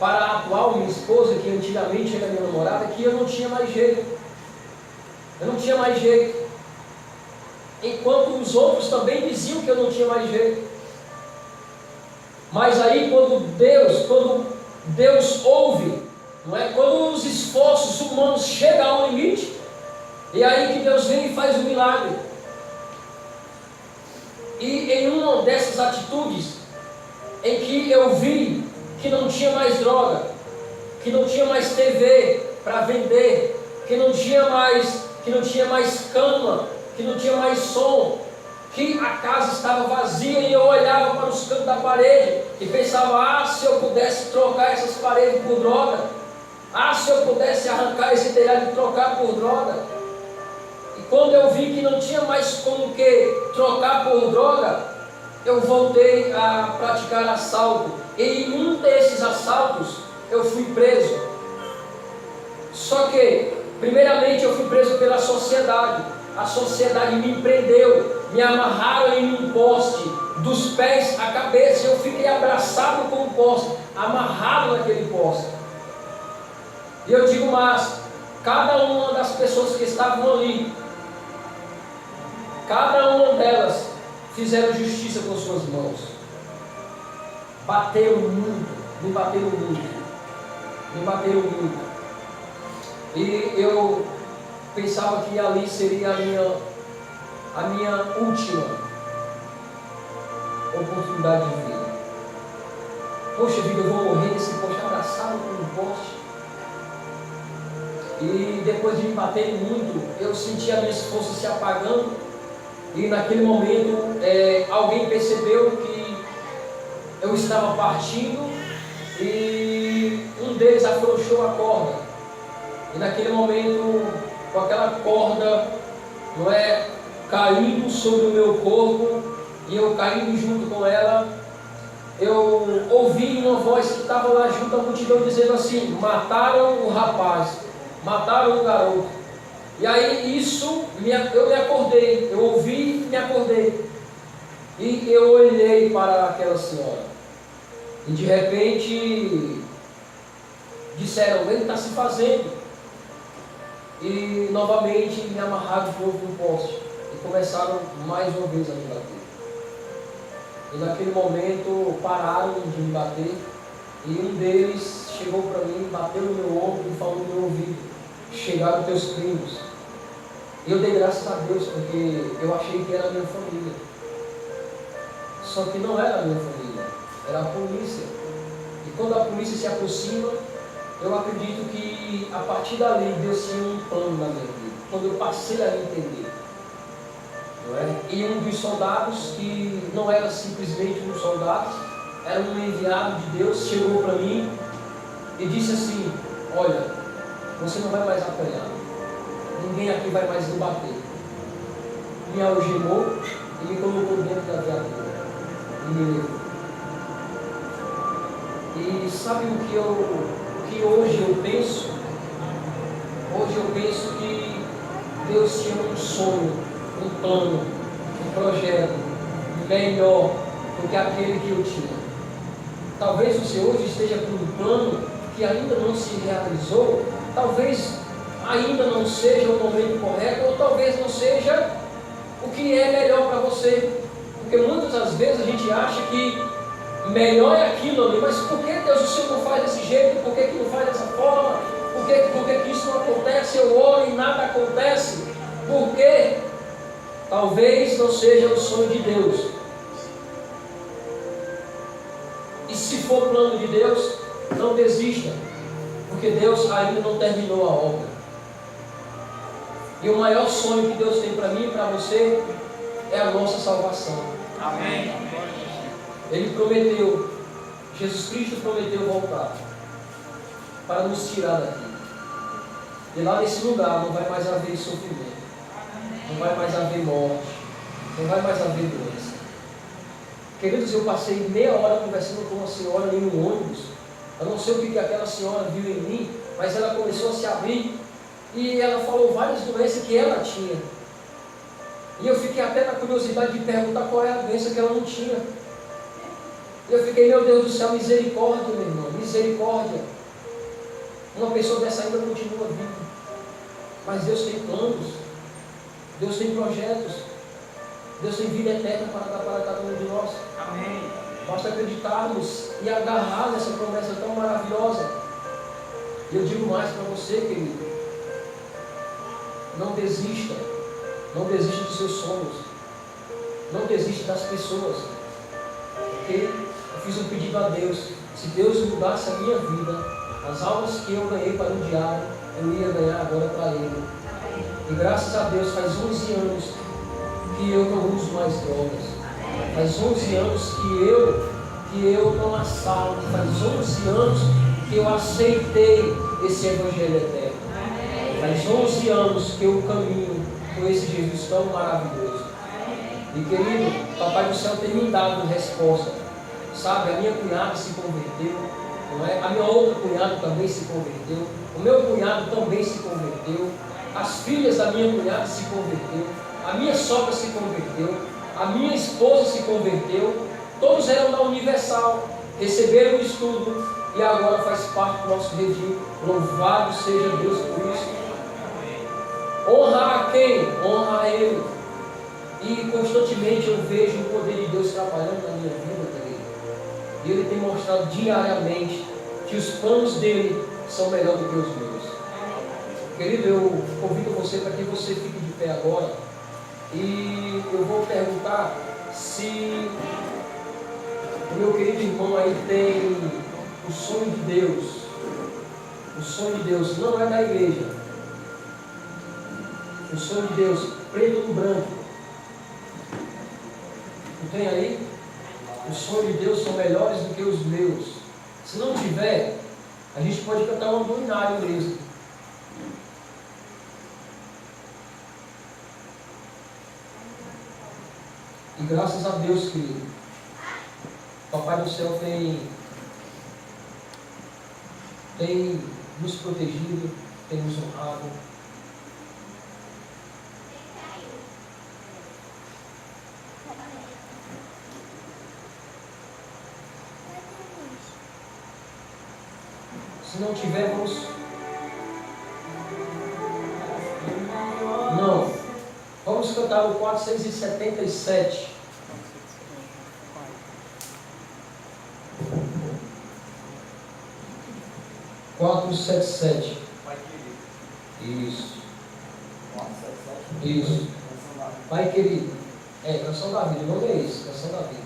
para a atual minha esposa, que antigamente era minha namorada, que eu não tinha mais jeito. Eu não tinha mais jeito. Enquanto os outros também diziam que eu não tinha mais jeito. Mas aí quando Deus ouve, não é? Quando os esforços humanos chegam ao limite, e aí que Deus vem e faz o milagre. E em uma dessas atitudes, em que eu vi que não tinha mais droga, que não tinha mais TV para vender, que não tinha mais cama, que não tinha mais som, que a casa estava vazia, e eu olhava para os cantos da parede e pensava, se eu pudesse trocar essas paredes por droga, se eu pudesse arrancar esse telhado e trocar por droga. E quando eu vi que não tinha mais como que trocar por droga, eu voltei a praticar assalto, e em um desses assaltos eu fui preso. Só que primeiramente eu fui preso pela sociedade. A sociedade me prendeu, me amarraram em um poste, dos pés à cabeça. Eu fiquei abraçado com o poste, amarrado naquele poste. E eu digo mais, cada uma das pessoas que estavam ali, cada uma delas fizeram justiça com suas mãos. Bateram muito, me bateram muito, me bateram muito. E eu pensava que ali seria a minha última oportunidade de vida. Poxa vida, eu vou morrer nesse poste, abraçado com um poste. E depois de me baterem muito, eu senti as minhas forças se apagando. E naquele momento, alguém percebeu que eu estava partindo, e um deles afrouxou a corda. E naquele momento, com aquela corda, caindo sobre o meu corpo, e eu caindo junto com ela, eu ouvi uma voz que estava lá junto à multidão dizendo assim: mataram o rapaz, mataram o garoto. E aí eu me acordei, eu ouvi e me acordei. E eu olhei para aquela senhora. E de repente disseram: ele está se fazendo. E novamente me amarraram de novo no poste. E começaram mais uma vez a me bater. E naquele momento pararam de me bater. E um deles chegou para mim, bateu no meu ombro e falou no meu ouvido: chegaram teus primos. E eu dei graças a Deus, porque eu achei que era a minha família. Só que não era a minha família, era a polícia. E quando a polícia se aproxima, eu acredito que a partir dali Deus tinha um plano na minha vida. Quando eu passei a entender. Não é? E um dos soldados, que não era simplesmente um soldado, era um enviado de Deus, chegou para mim e disse assim: olha, você não vai mais apanhar, ninguém aqui vai mais me bater. Me algemou e me colocou dentro da viatura e me levou. E sabe o que hoje eu penso? Hoje eu penso que Deus tinha um sonho, um plano, um projeto melhor do que aquele que eu tinha. Talvez você hoje esteja com um plano que ainda não se realizou, talvez ainda não seja o momento correto, ou talvez não seja o que é melhor para você. Porque muitas das vezes a gente acha que melhor é aquilo ali, mas por que Deus, o Senhor não faz desse jeito? Por que não faz dessa forma? Por que isso não acontece? Eu oro e nada acontece. Por quê? Talvez não seja o sonho de Deus. E se for plano de Deus, não desista, porque Deus ainda não terminou a obra. E o maior sonho que Deus tem para mim e para você é a nossa salvação. Amém. Ele prometeu Jesus Cristo prometeu voltar para nos tirar daqui. E lá nesse lugar não vai mais haver sofrimento, não vai mais haver morte, não vai mais haver doença. Queridos, eu passei meia hora conversando com uma senhora em um ônibus. Eu não sei o que aquela senhora viu em mim, mas ela começou a se abrir e ela falou várias doenças que ela tinha. E eu fiquei até na curiosidade de perguntar qual é a doença que ela não tinha. E eu fiquei, meu Deus do céu, misericórdia, meu irmão, misericórdia. Uma pessoa dessa ainda continua viva. Mas Deus tem planos, Deus tem projetos, Deus tem vida eterna para dar para cada um de nós. Amém. Basta acreditarmos e agarrar nessa promessa tão maravilhosa. E eu digo mais para você, querido. Não desista. Não desista dos seus sonhos. Não desista das pessoas. Porque eu fiz um pedido a Deus. Se Deus mudasse a minha vida, as almas que eu ganhei para o diabo, eu ia ganhar agora para Ele. E graças a Deus, faz 11 anos que eu não uso mais drogas. Faz 11 anos que eu não assalto. Faz 11 anos que eu aceitei esse Evangelho eterno. Faz 11 anos que eu caminho com esse Jesus tão maravilhoso. E querido, Papai do Céu tem me dado resposta. Sabe, a minha cunhada se converteu, não é? A minha outra cunhada também se converteu. O meu cunhado também se converteu. As filhas da minha cunhada se converteu. A minha sogra se converteu. A minha esposa se converteu. Todos eram da Universal, receberam o estudo e agora faz parte do nosso redil. Louvado seja Deus por isso. Honra a quem? Honra a Ele. E constantemente eu vejo o poder de Deus trabalhando na minha vida, querido. E Ele tem mostrado diariamente que os planos dEle são melhores do que os meus. Querido, eu convido você para que você fique de pé agora. E eu vou perguntar se o meu querido irmão aí tem o sonho de Deus. O sonho de Deus não é da igreja. O sonho de Deus, preto no branco. Não tem aí? Os sonhos de Deus são melhores do que os meus. Se não tiver, a gente pode cantar um ambulinário mesmo. E graças a Deus, querido, Papai do Céu tem nos protegido, tem nos honrado. Se não tivermos, não. Vamos cantar o 477. Isso. Isso. Pai querido. É, canção da vida. O nome é esse, canção da vida.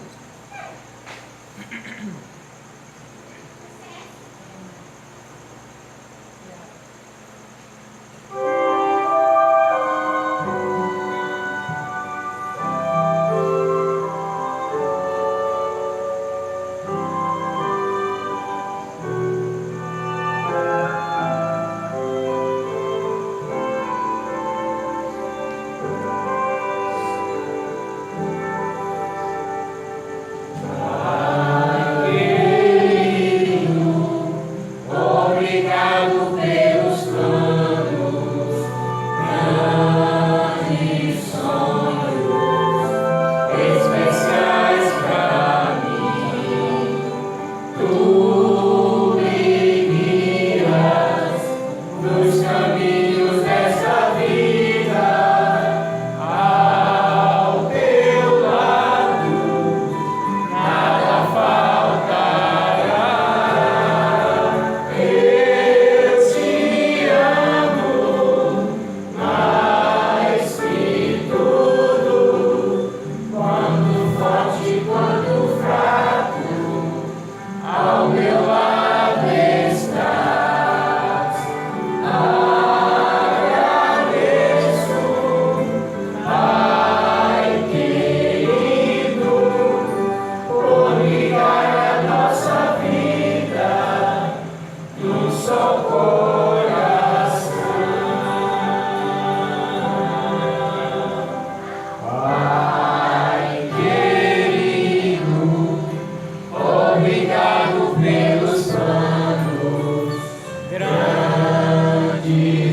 Pai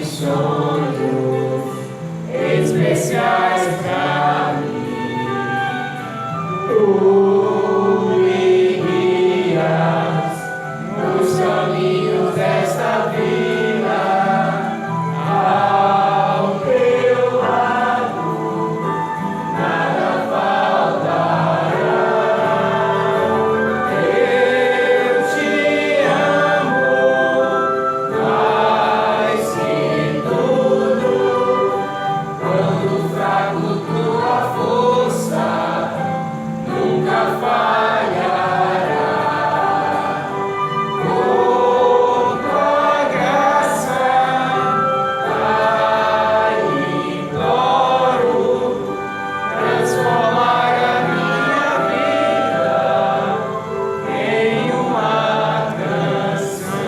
sonhos especiais pra mim. Tu me guias nos caminhos desta vida, ao teu lado nada faltará. Eu te amo mais que tudo. Quando fraco, tua força nunca falhará. Por tua graça, Pai, imploro transformar a minha vida em uma canção.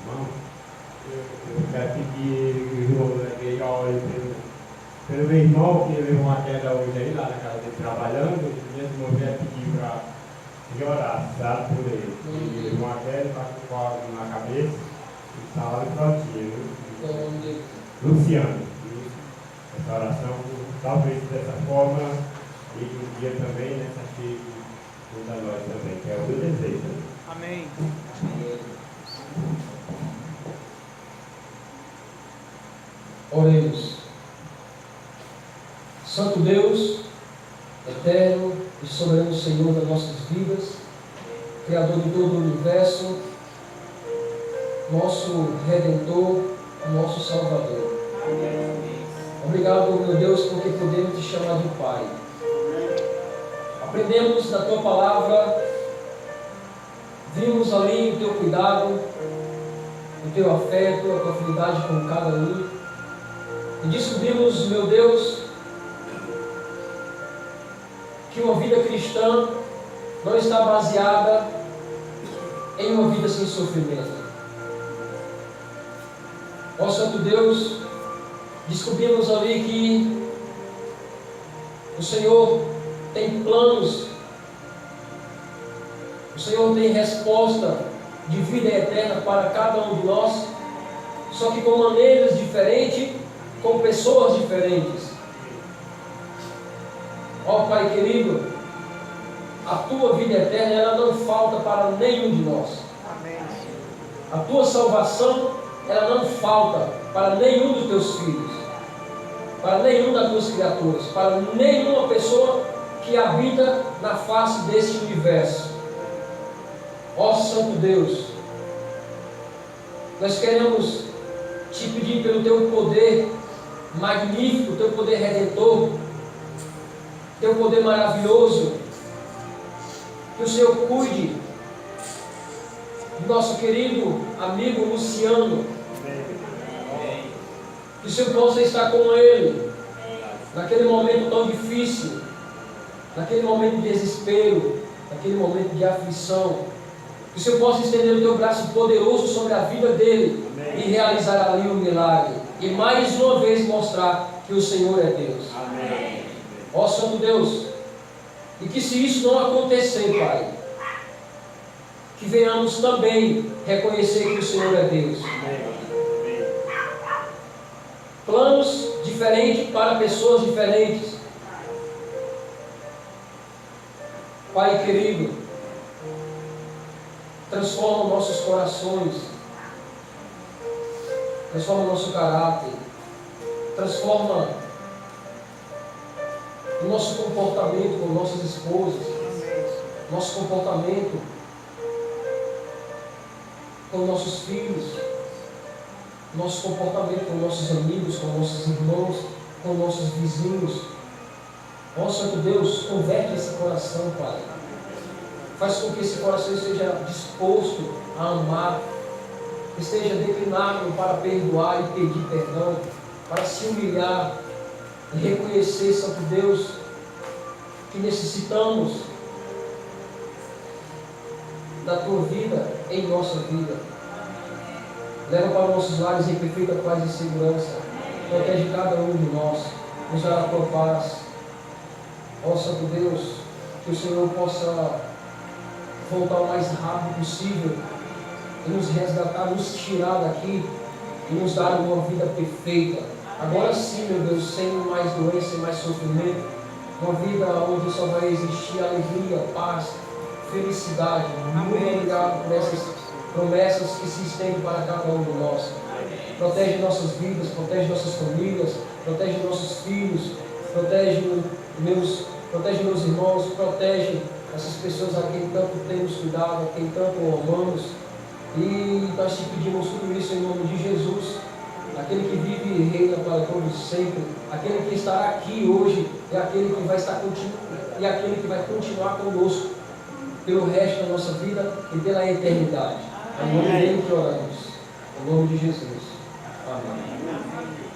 Irmão, eu quero pedir que o irmão da igreja ore pelo meu irmão, que levou uma queda hoje aí lá na casa dele trabalhando, e esse irmão quer pedir para orar, sabe, por ele. Ele levou uma queda, está com quadro na cabeça, e está lá no cantinho, Luciano. E essa oração, talvez dessa forma, e um dia também, nessa cheia de toda nós também, que é o meu desejo. Amém. Oremos. Santo Deus, eterno e soberano Senhor das nossas vidas, Criador de todo o universo, nosso Redentor, nosso Salvador. Obrigado, meu Deus, porque podemos te chamar de Pai. Aprendemos da Tua Palavra, vimos ali o Teu cuidado, o Teu afeto, a Tua afinidade com cada um. E descobrimos, meu Deus, que uma vida cristã não está baseada em uma vida sem sofrimento. Ó Santo Deus, descobrimos ali que o Senhor tem planos, o Senhor tem resposta de vida eterna para cada um de nós, só que com maneiras diferentes, com pessoas diferentes. Ó Pai querido, a Tua vida eterna ela não falta para nenhum de nós. A Tua salvação ela não falta para nenhum dos Teus filhos, para nenhum das Tuas criaturas, para nenhuma pessoa que habita na face deste universo. Ó Santo Deus, nós queremos te pedir pelo Teu poder magnífico, Teu poder redentor, Teu poder maravilhoso, que o Senhor cuide do nosso querido amigo Luciano, que o Senhor possa estar com ele naquele momento tão difícil, naquele momento de desespero, naquele momento de aflição, que o Senhor possa estender o Teu braço poderoso sobre a vida dele e realizar ali um milagre, e mais uma vez mostrar que o Senhor é Deus. Amém. Ó Santo Deus, e que se isso não acontecer, Pai, que venhamos também reconhecer que o Senhor é Deus. Planos diferentes para pessoas diferentes. Pai querido, transforma nossos corações, transforma nosso caráter, transforma o nosso comportamento com nossas esposas, nosso comportamento com nossos filhos, nosso comportamento com nossos amigos, com nossos irmãos, com nossos vizinhos. Ó Santo Deus, converte esse coração, Pai. Faz com que esse coração esteja disposto a amar, esteja declinado para perdoar e pedir perdão, para se humilhar e reconhecer, Santo Deus, que necessitamos da Tua vida em nossa vida. Leva para nossos lares em perfeita paz e segurança. Protege cada um de nós. Nos dá a Tua paz. Ó Santo Deus, que o Senhor possa voltar o mais rápido possível e nos resgatar, nos tirar daqui e nos dar uma vida perfeita. Agora sim, meu Deus, sem mais doença, sem mais sofrimento, uma vida onde só vai existir alegria, paz, felicidade. Muito obrigado por essas promessas que se estendem para cada um de nós. Protege nossas vidas, protege nossas famílias, protege nossos filhos, protege meus irmãos, protege essas pessoas a quem tanto temos cuidado, a quem tanto amamos. E nós te pedimos tudo isso em nome de Jesus, aquele que vive e reina para todos sempre, aquele que estará aqui hoje é aquele que vai estar e aquele que vai continuar conosco pelo resto da nossa vida e pela eternidade. É em nome dele que oramos. Em nome de Jesus. Amém.